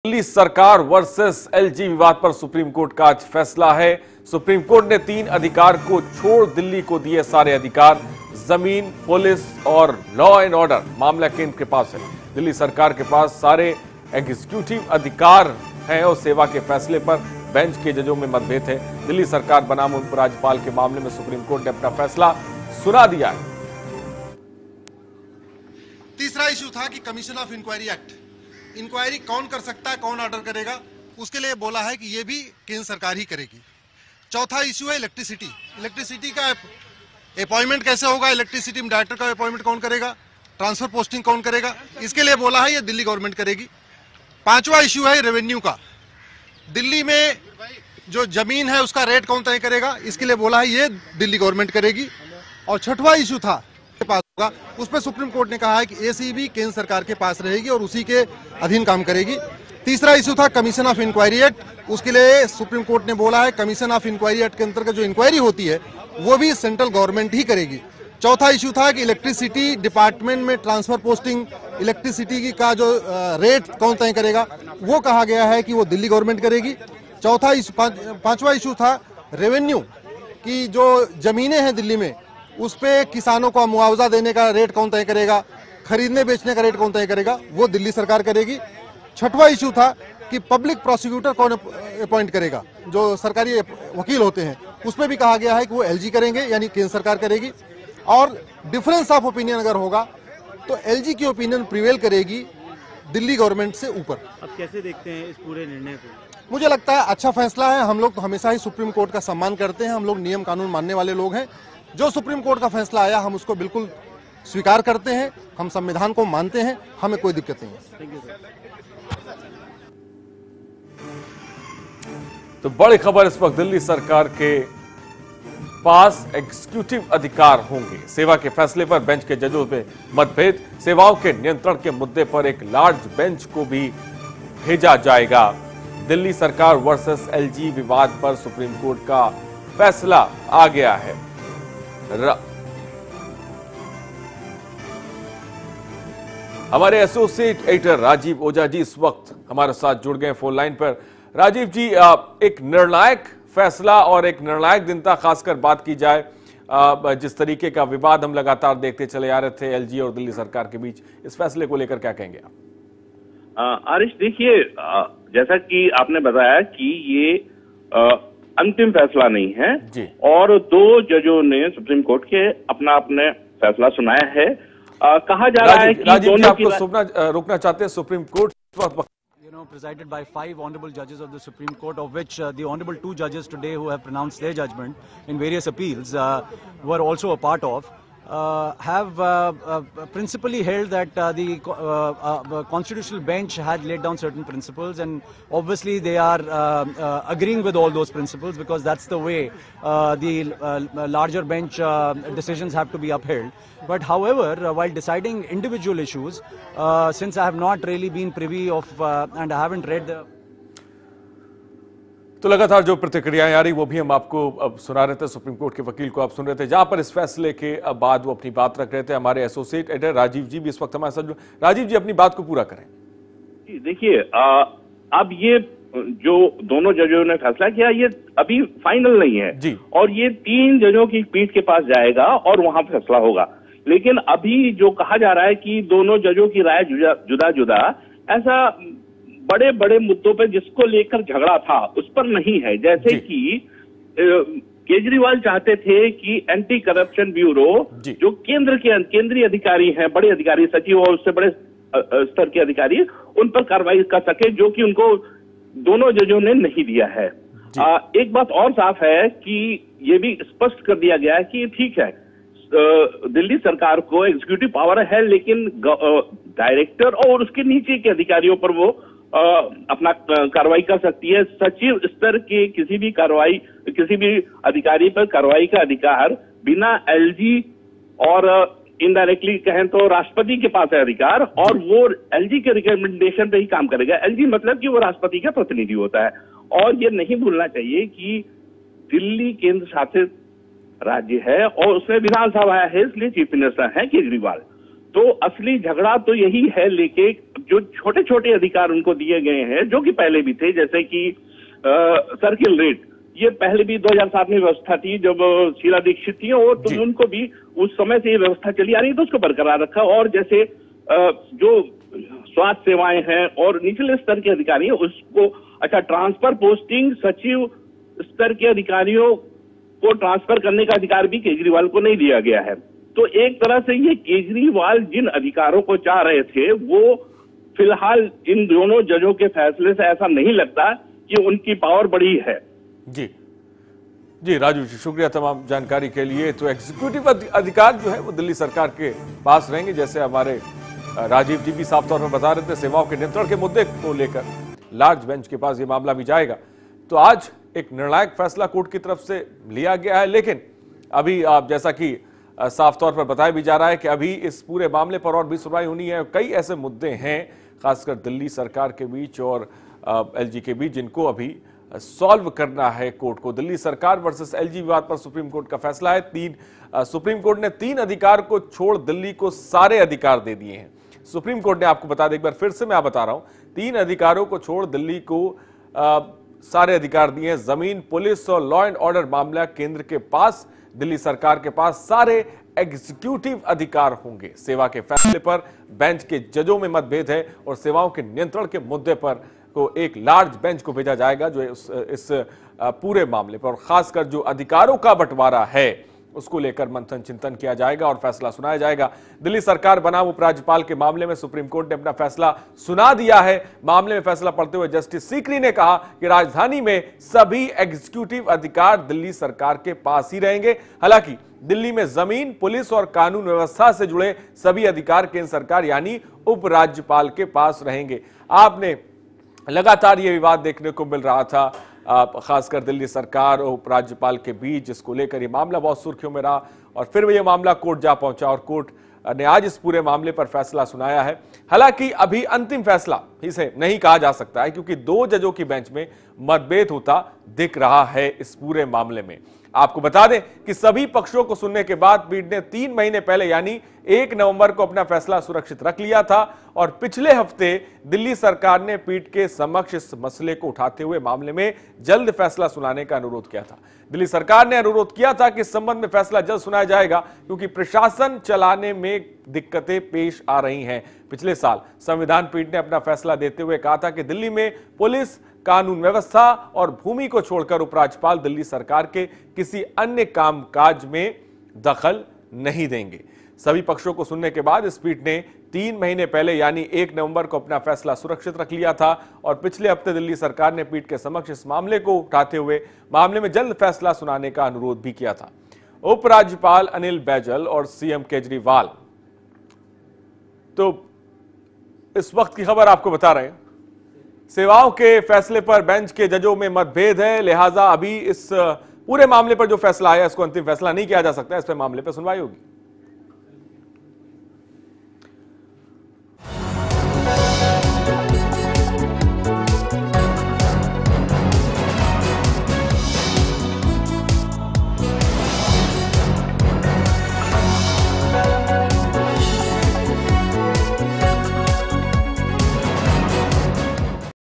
दिल्ली सरकार versus LG विवाद पर सुप्रीम कोर्ट का आज फैसला है। सुप्रीम कोर्ट ने 3 अधिकार को छोड़ दिल्ली को दिए सारे अधिकार। जमीन, पुलिस और लॉ एंड ऑर्डर मामला केंद्र के पास है। दिल्ली सरकार के पास सारे एग्जीक्यूटिव अधिकार हैं और सेवा के फैसले पर बेंच के जजों में मतभेद है। दिल्ली सरकार बनाम उपराज्यपाल के मामले में सुप्रीम कोर्ट ने अपना फैसला सुना दिया है। तीसरा इशू था कि commission of inquiry act, inquiry कौन कर सकता है, कौन ऑर्डर करेगा, उसके लिए बोला है कि ये भी केंद्र सरकार ही करेगी। चौथा इशू है इलेक्ट्रिसिटी। इलेक्ट्रिसिटी का अपॉइंटमेंट कैसे होगा, इलेक्ट्रिसिटी में डायरेक्टर का अपॉइंटमेंट कौन करेगा, ट्रांसफर पोस्टिंग कौन करेगा, इसके लिए बोला है ये दिल्ली गवर्नमेंट करेगी। पांचवा इशू है रेवेन्यू का, दिल्ली में जो जमीन है उसका रेट कौन तय करेगा, इसके लिए बोला है ये दिल्ली गवर्नमेंट करेगी। और छठवां इशू था के पास होगा, उस पर सुप्रीम कोर्ट ने कहा है कि एसीबी केंद्र सरकार के पास रहेगी और उसी के अधीन काम करेगी। तीसरा इशू था कमीशन ऑफ इंक्वायरी एक्ट, उसके लिए सुप्रीम कोर्ट ने बोला है कमीशन ऑफ इंक्वायरी एक्ट के अंतर्गत जो इंक्वायरी होती है वो भी सेंट्रल गवर्नमेंट ही करेगी। चौथा इशू था कि इलेक्ट्रिसिटी डिपार्टमेंट में ट्रांसफर पोस्टिंग, इलेक्ट्रिसिटी का जो रेट कौन तय करेगा, वो कहा गया है कि वो दिल्ली गवर्नमेंट करेगी। चौथा इशू, पांचवा इशू था रेवेन्यू की जो जमीनें हैं दिल्ली में, उस पे किसानों को मुआवजा देने का रेट कौन तय करेगा, खरीदने बेचने का रेट कौन तय करेगा, वो दिल्ली सरकार करेगी। छठवां इशू था कि पब्लिक प्रोसिक्यूटर कौन अपॉइंट करेगा, जो सरकारी वकील होते हैं, उसमें भी कहा गया है कि वो एलजी करेंगे, यानी केंद्र सरकार करेगी। और डिफरेंस ऑफ ओपिनियन अगर होगा तो एलजी की ओपिनियन प्रिवेल करेगी दिल्ली गवर्नमेंट से ऊपर। अब कैसे देखते हैं इस पूरे निर्णय को? मुझे लगता है अच्छा फैसला है। हम लोग तो हमेशा ही सुप्रीम कोर्ट का सम्मान करते हैं, हम लोग नियम कानून मानने वाले लोग हैं। जो सुप्रीम कोर्ट का फैसला आया हम उसको बिल्कुल स्वीकार करते हैं, हम संविधान को मानते हैं, हमें कोई दिक्कत नहीं है। Thank you sir. तो बड़ी खबर इस वक्त, दिल्ली सरकार के पास एग्जीक्यूटिव अधिकार होंगे। सेवा के फैसले पर बेंच के जजों में मतभेद, सेवाओं के नियंत्रण के मुद्दे पर एक लार्ज बेंच को भी भेजा जाएगा। दिल्ली सरकार वर्सेस एलजी विवाद पर सुप्रीम कोर्ट का फैसला आ गया है। हमारे एसोसिएट एडिटर राजीव ओझा जी इस वक्त हमारे साथ जुड़ गए फोन लाइन पर। राजीव जी, एक निर्णायक फैसला और एक निर्णायक दिन था, खासकर बात की जाए जिस तरीके का विवाद हम लगातार देखते चले आ रहे थे एलजी और दिल्ली सरकार के बीच, इस फैसले को लेकर क्या कहेंगे आप? आरिश, देखिए, जैसा कि आपने बताया कि ये अंतिम फैसला नहीं है जी। और 2 जजों ने सुप्रीम कोर्ट के अपना फैसला सुनाया है। कहा जा रहा है कि राजीव जी, आपको रोकना चाहते हैं। Supreme court presided by 5 honorable judges of the Supreme Court, of which the honorable 2 judges today who have pronounced their judgment in various appeals were also a part of, have principally held that the constitutional bench had laid down certain principles, and obviously they are agreeing with all those principles because that's the way the larger bench decisions have to be upheld. But however, while deciding individual issues, since I have not really been privy of and I haven't read the तो लगातार जो प्रतिक्रियाएं आ रही वो भी हम आपको अब सुना रहे थे। सुप्रीम कोर्ट के वकील को आप सुन रहे थे, जहां पर इस फैसले के बाद वो अपनी बात रख रहे थे। हमारे एसोसिएट एडिटर राजीव जी भी इस वक्त हमारे साथ। राजीव जी, अपनी बात को पूरा करें। देखिए, अब ये जो दोनों जजों ने फैसला किया ये अभी फाइनल नहीं है जी। और ये 3 जजों की पीठ के पास जाएगा और वहां फैसला होगा। लेकिन अभी जो कहा जा रहा है कि दोनों जजों की राय जुदा जुदा, ऐसा बड़े बड़े मुद्दों पे जिसको लेकर झगड़ा था उस पर नहीं है। जैसे कि केजरीवाल चाहते थे कि एंटी करप्शन ब्यूरो जो केंद्रीय अधिकारी हैं, बड़े अधिकारी, सचिव और उससे बड़े स्तर के अधिकारी, उन पर कार्रवाई कर सके, जो कि उनको दोनों जजों ने नहीं दिया है। एक बात और साफ है कि ये भी स्पष्ट कर दिया गया है कि ठीक है, दिल्ली सरकार को एग्जीक्यूटिव पावर है, लेकिन डायरेक्टर और उसके नीचे के अधिकारियों पर वो अपना कार्रवाई कर सकती है। सचिव स्तर के किसी भी अधिकारी पर कार्रवाई का अधिकार बिना एलजी और इनडायरेक्टली कहें तो राष्ट्रपति के पास है अधिकार, और वो एलजी के रिकमेंडेशन पे ही काम करेगा। एलजी मतलब कि वो राष्ट्रपति का प्रतिनिधि होता है। और ये नहीं भूलना चाहिए कि दिल्ली केंद्र शासित राज्य है और उसमें विधानसभा है, इसलिए चीफ मिनिस्टर है केजरीवाल। तो असली झगड़ा तो यही है, लेकिन जो छोटे छोटे अधिकार उनको दिए गए हैं, जो कि पहले भी थे, जैसे कि सर्किल रेट, ये पहले भी 2007 में व्यवस्था थी जब शीला दीक्षित थी, और तो उनको भी उस समय से ये व्यवस्था चली आ रही है, तो उसको बरकरार रखा। और जैसे जो स्वास्थ्य सेवाएं हैं और निचले स्तर के अधिकारी हैं उसको, अच्छा, ट्रांसफर पोस्टिंग सचिव स्तर के अधिकारियों को ट्रांसफर करने का अधिकार भी केजरीवाल को नहीं दिया गया है। तो एक तरह से ये केजरीवाल जिन अधिकारों को चाह रहे थे, वो फिलहाल इन दोनों जजों के फैसले से ऐसा नहीं लगता कि उनकी पावर बड़ी है। जी राजू जी, शुक्रिया तमाम जानकारी के लिए। तो एग्जीक्यूटिव अधिकार जो है वो दिल्ली सरकार के पास रहेंगे, जैसे हमारे राजीव जी भी साफ तौर पर बता रहे थे। सेवाओं के नियंत्रण के मुद्दे को लेकर लार्ज बेंच के पास ये मामला भी जाएगा। तो आज एक निर्णायक फैसला कोर्ट की तरफ से लिया गया है, लेकिन अभी आप जैसा कि साफ तौर पर बताया भी जा रहा है कि अभी इस पूरे मामले पर और भी सुनवाई होनी है। कई ऐसे मुद्दे हैं खासकर दिल्ली सरकार के बीच और एलजी के बीच, जिनको अभी सॉल्व करना है कोर्ट को। दिल्ली सरकार वर्सेस एलजी विवाद पर सुप्रीम कोर्ट का फैसला है। सुप्रीम कोर्ट ने 3 अधिकार को छोड़ दिल्ली को सारे अधिकार दे दिए हैं। सुप्रीम कोर्ट ने, आपको बता दें एक बार फिर से मैं बता रहा हूं, 3 अधिकारों को छोड़ दिल्ली को सारे अधिकार दिए हैं। जमीन, पुलिस और लॉ एंड ऑर्डर मामला केंद्र के पास, दिल्ली सरकार के पास सारे एग्जीक्यूटिव अधिकार होंगे। सेवा के फैसले पर बेंच के जजों में मतभेद है और सेवाओं के नियंत्रण के मुद्दे पर को एक लार्ज बेंच को भेजा जाएगा, जो इस पूरे मामले पर, और खासकर जो अधिकारों का बंटवारा है उसको लेकर मंथन चिंतन किया जाएगा और फैसला सुनाया जाएगा। दिल्ली सरकार बनाम उपराज्यपाल के मामले में सुप्रीम कोर्ट ने अपना फैसला सुना दिया है। मामले में फैसला पढ़ते हुए जस्टिस सीकरी ने कहा कि राजधानी में सभी एग्जीक्यूटिव अधिकार दिल्ली सरकार के पास ही रहेंगे। हालांकि दिल्ली में जमीन, पुलिस और कानून व्यवस्था से जुड़े सभी अधिकार केंद्र सरकार यानी उपराज्यपाल के पास रहेंगे। आपने लगातार ये विवाद देखने को मिल रहा था, खासकर दिल्ली सरकार और उपराज्यपाल के बीच, जिसको लेकर ये मामला बहुत सुर्खियों में रहा और फिर ये मामला कोर्ट जा पहुंचा और कोर्ट ने आज इस पूरे मामले पर फैसला सुनाया है। हालांकि अभी अंतिम फैसला इसे नहीं कहा जा सकता है, क्योंकि 2 जजों की बेंच में मतभेद होता दिख रहा है इस पूरे मामले में। आपको बता दें कि सभी पक्षों को सुनने के बाद पीठ ने 3 महीने पहले यानी 1 नवंबर को अपना फैसला सुरक्षित रख लिया था और पिछले हफ्ते दिल्ली सरकार ने पीठ के समक्ष इस मसले को उठाते हुए मामले में जल्द फैसला सुनाने का अनुरोध किया था। दिल्ली सरकार ने अनुरोध किया था कि इस संबंध में फैसला जल्द सुनाया जाएगा, क्योंकि प्रशासन चलाने में दिक्कतें पेश आ रही हैं। पिछले साल संविधान पीठ ने अपना फैसला देते हुए कहा था कि दिल्ली में पुलिस, कानून व्यवस्था और भूमि को छोड़कर उपराज्यपाल दिल्ली सरकार के किसी अन्य कामकाज में दखल नहीं देंगे। सभी पक्षों को सुनने के बाद इस पीठ ने 3 महीने पहले यानी 1 नवंबर को अपना फैसला सुरक्षित रख लिया था और पिछले हफ्ते दिल्ली सरकार ने पीठ के समक्ष इस मामले को उठाते हुए मामले में जल्द फैसला सुनाने का अनुरोध भी किया था। उपराज्यपाल अनिल बैजल और सीएम केजरीवाल, तो इस वक्त की खबर आपको बता रहे हैं, सेवाओं के फैसले पर बेंच के जजों में मतभेद है, लिहाजा अभी इस पूरे मामले पर जो फैसला आया इसको अंतिम फैसला नहीं किया जा सकता, इस पर मामले पर सुनवाई होगी।